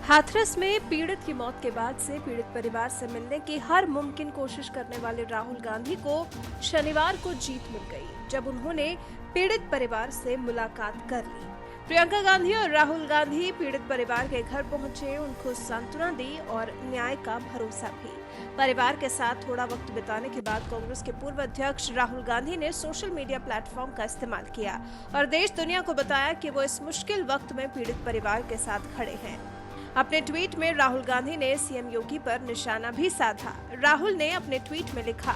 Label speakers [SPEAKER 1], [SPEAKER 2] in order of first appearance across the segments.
[SPEAKER 1] हाथरस में पीड़ित की मौत के बाद से पीड़ित परिवार से मिलने की हर मुमकिन कोशिश करने वाले राहुल गांधी को शनिवार को जीत मिल गई, जब उन्होंने पीड़ित परिवार से मुलाकात कर ली। प्रियंका गांधी और राहुल गांधी पीड़ित परिवार के घर पहुंचे, उनको सांत्वना दी और न्याय का भरोसा भी। परिवार के साथ थोड़ा वक्त बिताने के बाद कांग्रेस के पूर्व अध्यक्ष राहुल गांधी ने सोशल मीडिया प्लेटफॉर्म का इस्तेमाल किया और देश दुनिया को बताया कि वो इस मुश्किल वक्त में पीड़ित परिवार के साथ खड़े हैं। अपने ट्वीट में राहुल गांधी ने सीएम योगी पर निशाना भी साधा। राहुल ने अपने ट्वीट में लिखा,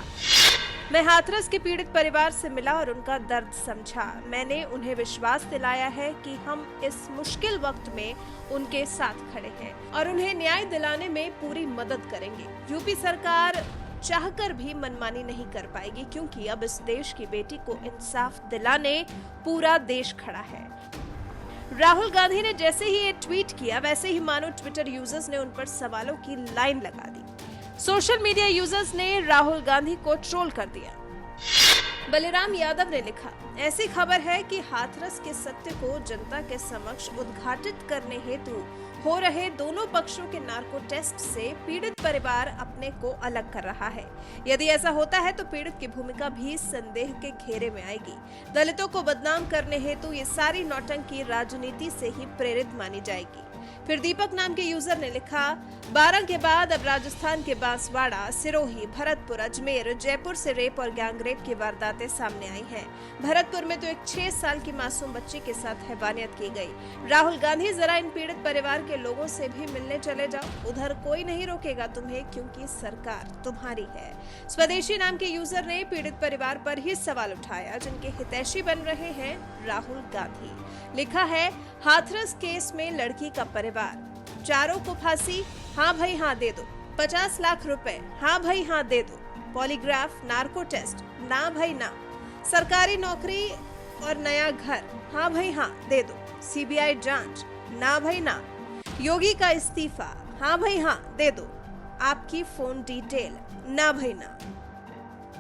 [SPEAKER 1] मैं हाथरस के पीड़ित परिवार से मिला और उनका दर्द समझा। मैंने उन्हें विश्वास दिलाया है कि हम इस मुश्किल वक्त में उनके साथ खड़े हैं और उन्हें न्याय दिलाने में पूरी मदद करेंगे। यूपी सरकार चाहकर भी मनमानी नहीं कर पाएगी, क्योंकि अब इस देश की बेटी को इंसाफ दिलाने पूरा देश खड़ा है। राहुल गांधी ने जैसे ही ये ट्वीट किया, वैसे ही मानो ट्विटर यूजर्स ने उन पर सवालों की लाइन लगा दी। सोशल मीडिया यूजर्स ने राहुल गांधी को ट्रोल कर दिया। बलिराम यादव ने लिखा, ऐसी खबर है कि हाथरस के सत्य को जनता के समक्ष उद्घाटित करने हेतु हो रहे दोनों पक्षों के नार्को टेस्ट से पीड़ित परिवार अपने को अलग कर रहा है। यदि ऐसा होता है तो पीड़ित की भूमिका भी संदेह के घेरे में आएगी। दलितों को बदनाम करने हेतु ये सारी नौटंकी राजनीति से ही प्रेरित मानी जाएगी। फिर दीपक नाम के यूजर ने लिखा, 12 के बाद अब राजस्थान के बांसवाड़ा, सिरोही, भरतपुर, अजमेर, जयपुर से रेप और गैंगरेप की वारदातें सामने आई हैं। भरतपुर में तो एक 6 साल की मासूम बच्ची के साथ हैवानियत की गई। राहुल गांधी, जरा इन पीड़ित परिवार के लोगों से भी मिलने चले जाओ, उधर कोई नहीं रोकेगा तुम्हें, क्योंकि सरकार तुम्हारी है। स्वदेशी नाम के यूजर ने पीड़ित परिवार पर ही सवाल उठाया, जिनके हितैषी बन रहे हैं राहुल गांधी। लिखा है, हाथरस केस में लड़की का परिवार, चारों को फांसी, हाँ भाई हाँ दे दो। 50 लाख रुपए, हाँ भाई हाँ दे दो। पॉलीग्राफ, नार्को टेस्ट, ना भाई ना। सरकारी नौकरी और नया घर, हाँ भाई हाँ दे दो। सीबीआई जांच, ना भाई ना। योगी का इस्तीफा, हाँ भाई हाँ दे दो। आपकी फोन डिटेल, ना भाई ना।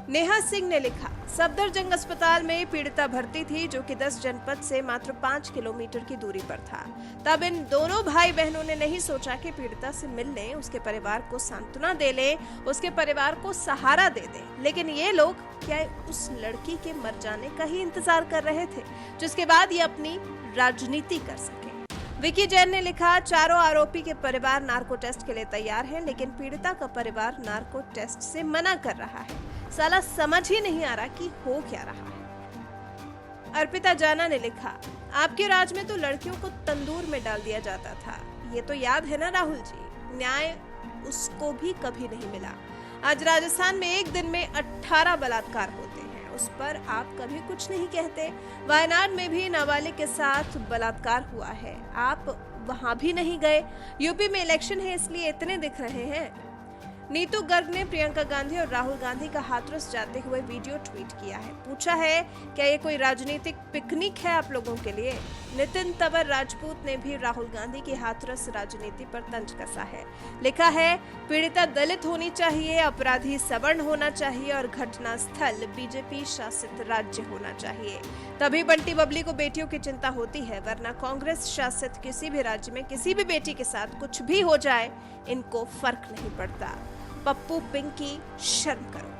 [SPEAKER 1] नेहा सिंह ने लिखा, सफदरजंग अस्पताल में पीड़िता भर्ती थी, जो कि 10 जनपद से मात्र 5 किलोमीटर की दूरी पर था। तब इन दोनों भाई बहनों ने नहीं सोचा कि पीड़िता से मिल लें, उसके परिवार को सांत्वना दे लें, उसके परिवार को सहारा दे दें। लेकिन ये लोग क्या उस लड़की के मर जाने का ही इंतजार कर रहे थे, जिसके बाद ये अपनी राजनीति कर सके। विकी जैन ने लिखा, चारों आरोपी के परिवार नार्को टेस्ट के लिए तैयार हैं, लेकिन पीड़िता का परिवार नार्को टेस्ट से मना कर रहा है। साला समझ ही नहीं आ रहा कि हो क्या रहा है। अर्पिता जाना ने लिखा, आपके राज में तो लड़कियों को तंदूर में डाल दिया जाता था, ये तो याद है ना राहुल जी। न्याय उसको भी कभी नहीं मिला। आज राजस्थान में एक दिन में 18 बलात्कार होते हैं, उस पर आप कभी कुछ नहीं कहते। वायनाड में भी नाबालिग के साथ बलात्कार हुआ है, आप वहां भी नहीं गए। यूपी में इलेक्शन है, इसलिए इतने दिख रहे हैं। नीतू गर्ग ने प्रियंका गांधी और राहुल गांधी का हाथरस जाते हुए वीडियो ट्वीट किया है। पूछा है, क्या ये कोई राजनीतिक पिकनिक है आप लोगों के लिए? नितिन तंवर राजपूत ने भी राहुल गांधी की हाथरस राजनीति पर तंज कसा है। लिखा है, पीड़िता दलित होनी चाहिए, अपराधी सवर्ण होना चाहिए और घटना स्थल बीजेपी शासित राज्य होना चाहिए। तभी बंटी बबली को बेटियों की चिंता होती है, वरना कांग्रेस शासित किसी भी राज्य में किसी भी बेटी के साथ कुछ भी हो जाए, इनको फर्क नहीं पड़ता। पप्पू पिंकी, शर्म करो।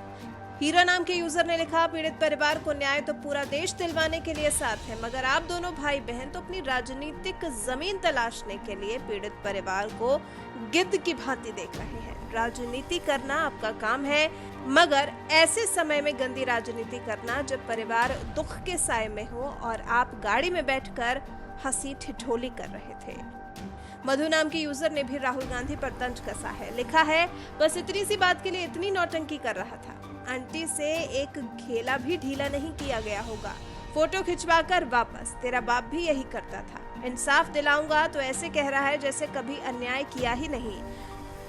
[SPEAKER 1] हीरा नाम के यूजर ने लिखा, पीड़ित परिवार को न्याय तो पूरा देश दिलवाने के लिए साथ है, मगर आप दोनों भाई बहन तो अपनी राजनीतिक जमीन तलाशने के लिए पीड़ित परिवार को गिद्ध की भांति देख रहे हैं। राजनीति करना आपका काम है, मगर ऐसे समय में गंदी राजनीति करना जब परिवार दुख के साए में हो और आप गाड़ी में बैठकर हंसी ठिठोली कर रहे थे। मधु नाम के यूजर ने भी राहुल गांधी पर तंज कसा है। लिखा है, बस इतनी सी बात के लिए इतनी नौटंकी कर रहा था, आंटी से एक घेला भी ढीला नहीं किया गया होगा। फोटो खिंचवाकर वापस, तेरा बाप भी यही करता था। इंसाफ दिलाऊंगा तो ऐसे कह रहा है जैसे कभी अन्याय किया ही नहीं।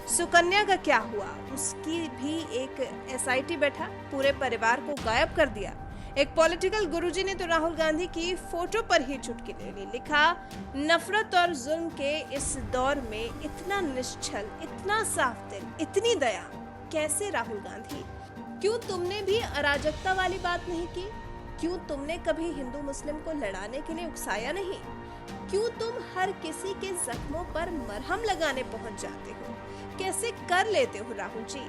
[SPEAKER 1] सुकन्या का क्या हुआ? उसकी भी एक एसआईटी बैठा, पूरे परिवार को गायब कर दिया। एक पॉलिटिकल गुरुजी ने तो राहुल गांधी की फोटो पर ही चुटकी ले ली। लिखा, नफरत और जुल्म के इस दौर में इतना निश्चल, इतना साफ दिल, इतनी दया, कैसे राहुल गांधी? क्यों तुमने भी अराजकता वाली बात नहीं की? क्यों तुमने कभी हिंदू मुस्लिम को लड़ाने के लिए उकसाया नहीं? क्यों तुम हर किसी के जख्मों पर मरहम लगाने पहुंच जाते हो? कैसे कर लेते हो राहुल जी?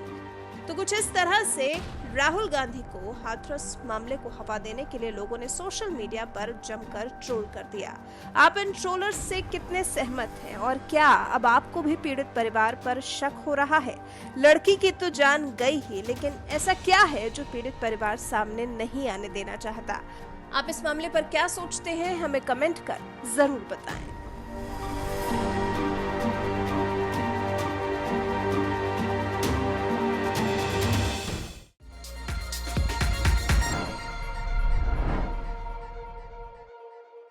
[SPEAKER 1] तो कुछ इस तरह से राहुल गांधी को हाथरस मामले को हवा देने के लिए लोगों ने सोशल मीडिया पर जमकर ट्रोल कर दिया। आप इन ट्रोलर्स से कितने सहमत हैं और क्या अब आपको भी पीड़ित परिवार पर शक हो रहा है? लड़की की तो जान गई ही, लेकिन ऐसा क्या है जो पीड़ित परिवार सामने नहीं आने देना चाहता? आप इस मामले पर क्या सोचते हैं? हमें कमेंट कर जरूर बताएं।